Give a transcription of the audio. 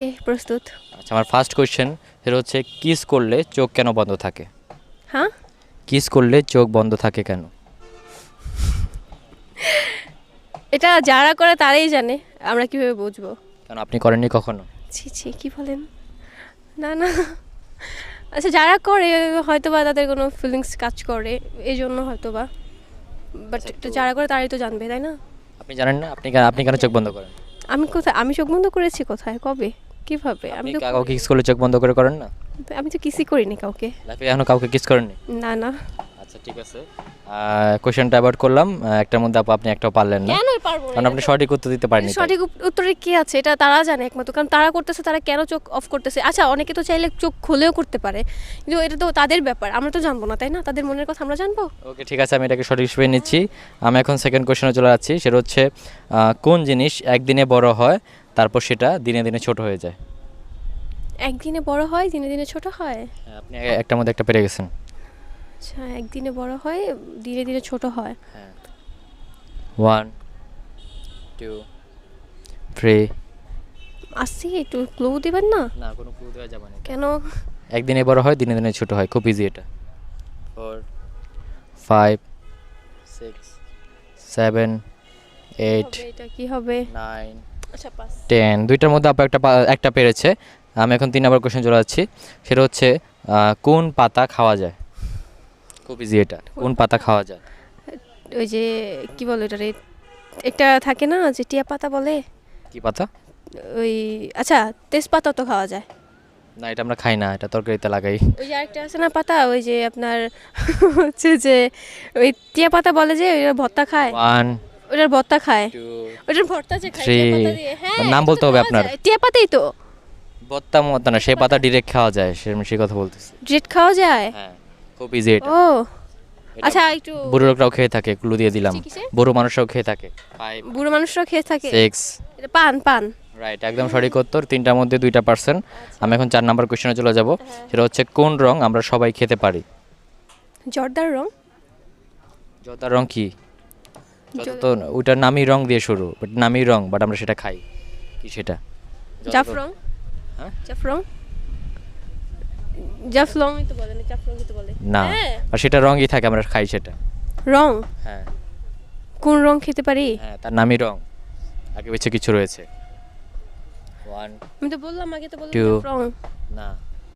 প্রস্তুত। আচ্ছা, আমার ফার্স্ট কোয়েশ্চেন সেটা হচ্ছে কিস করলে চোখ কেন বন্ধ থাকে? হ্যাঁ, কিস করলে চোখ বন্ধ থাকে কেন? এটা যারা করে তারাই জানে, আমরা কিভাবে বুঝবো? কেন আপনি করেননি কখনো? ছি ছি, কি বলেন? না না, আচ্ছা যারা করে হয়তোবা তাদের কোনো ফিলিংস কাজ করে এই জন্য হয়তোবা, বাট আচ্ছা, যারা করে তারাই তো জানবে, তাই না? আপনি জানেন না? আপনি কেন চোখ বন্ধ করেন? আমি কোথায়, আমি চোখ বন্ধ করেছি কোথায়, কবে, কিভাবে? আপনি কাউকে কিস করলে চোখ বন্ধ করে করেন না? আমি তো কিসই করিনি কাউকে। লাইফে এখনো কাউকে কিস করেননি? না না। আচ্ছা ঠিক আছে, কোয়েশ্চেনটা অ্যাভয়েড করলাম। একটার মধ্যে আপনি একটাও পারলেন না, কেন পারবো না? কারণ আপনি সঠিক উত্তর দিতে পারেননি। সঠিক উত্তরে কি আছে এটা তারা জানে একমাত্র, কারণ তারা করতেছে, তারা কেন চোখ অফ করতেছে। আচ্ছা অনেকে তো চাইলে চোখ খুলেও করতে পারে, কিন্তু এটা তো তাদের ব্যাপার, আমরা তো জানবো না, তাই না? তাদের মনের কথা আমরা জানবো? ওকে ঠিক আছে, আমি এটাকে সঠিক হিসেবে নিচ্ছি। আমি এখন সেকেন্ড কোয়েশ্চেনে চলে যাচ্ছি, সেটা হচ্ছে কোন জিনিস একদিনে বড় হয় তারপর সেটা দিনে দিনে ছোট হয়ে যায়? একদিনে বড় হয় দিনে দিনে ছোট হয়। হ্যাঁ, আপনি একটার মধ্যে একটা পেরে গেছেন। আচ্ছা, একদিনে বড় হয় ধীরে ধীরে ছোট হয়। হ্যাঁ, 1 2 3। আসছি, একটু ক্লু দিবেন না? না, কোনো ক্লু দেওয়া যাবে না। কেন? একদিনে বড় হয় দিনে দিনে ছোট হয়, খুব ইজি এটা। 4 5 6 7 8 এটা কি হবে? 9 আচ্ছা পাস। 10। দুইটার মধ্যে আপু একটা পেরেছে। আমি এখন 3 নম্বর কোশ্চেন চলে যাচ্ছি, সেটা হচ্ছে কোন পাতা খাওয়া যায়? খুব ইজি এটা, কোন পাতা খাওয়া যায়? ওই যে কি বলে এটা রে, একটা থাকে না যে টিয়া পাতা বলে, কি পাতা? ওই আচ্ছা তেজপাতা তো খাওয়া যায়। না, এটা আমরা খাই না, এটা তরকারিতে লাগাই। ওই যে আরেকটা আছে না পাতা, ওই যে আপনার হচ্ছে যে ওই টিয়া পাতা বলে যে ওইটার ভর্তা খায়। 1 ওইটার ভর্তা খায়, 2 ওইটার ভর্তা যে খায় 3। টিয়া পাতা দিয়ে। হ্যাঁ, নাম বলতে হবে আপনার। টিয়া পাতাই তো। ভর্তা মতো না, সেই পাতা ডিরেক্ট খাওয়া যায়, সে কথা বলতেছি। ডিরেক্ট খাওয়া যায়? হ্যাঁ, খুব ইজি এটা। ও এটা আচ্ছা, একটু বুড়ো লোকরাও খেয়ে থাকে, ক্লু দিয়ে দিলাম। কিসে? বুড়ো মানুষরাও খেয়ে থাকে। 5 বুড়ো মানুষরাও খেয়ে থাকে 6। এটা? পান পান। রাইট, একদম সঠিক উত্তর। 3টার মধ্যে 2%। আমি এখন 4 নম্বর কোশ্চেনে চলে যাব, সেটা হচ্ছে কোন রং আমরা সবাই খেতে পারি? জর্দার রং। জর্দার রং কি? তো ওইটার নামই রং দিয়ে শুরু, বাট নামই রং, বাট আমরা সেটা খাই। কি সেটা? জাফরং। হ্যাঁ? জাফরং, জাফলংই তো বলে না, জাফরংই তো বলে। না, হ্যাঁ, আর সেটা রঙই থাকে, আমরা খাই সেটা। রং। হ্যাঁ কোন রং খেতে পারি? হ্যাঁ, তার নামই রং, আগে পিছে কিছু রয়েছে। 1 আমি তো বললাম, আগে তো বললাম 2 জাফরং। না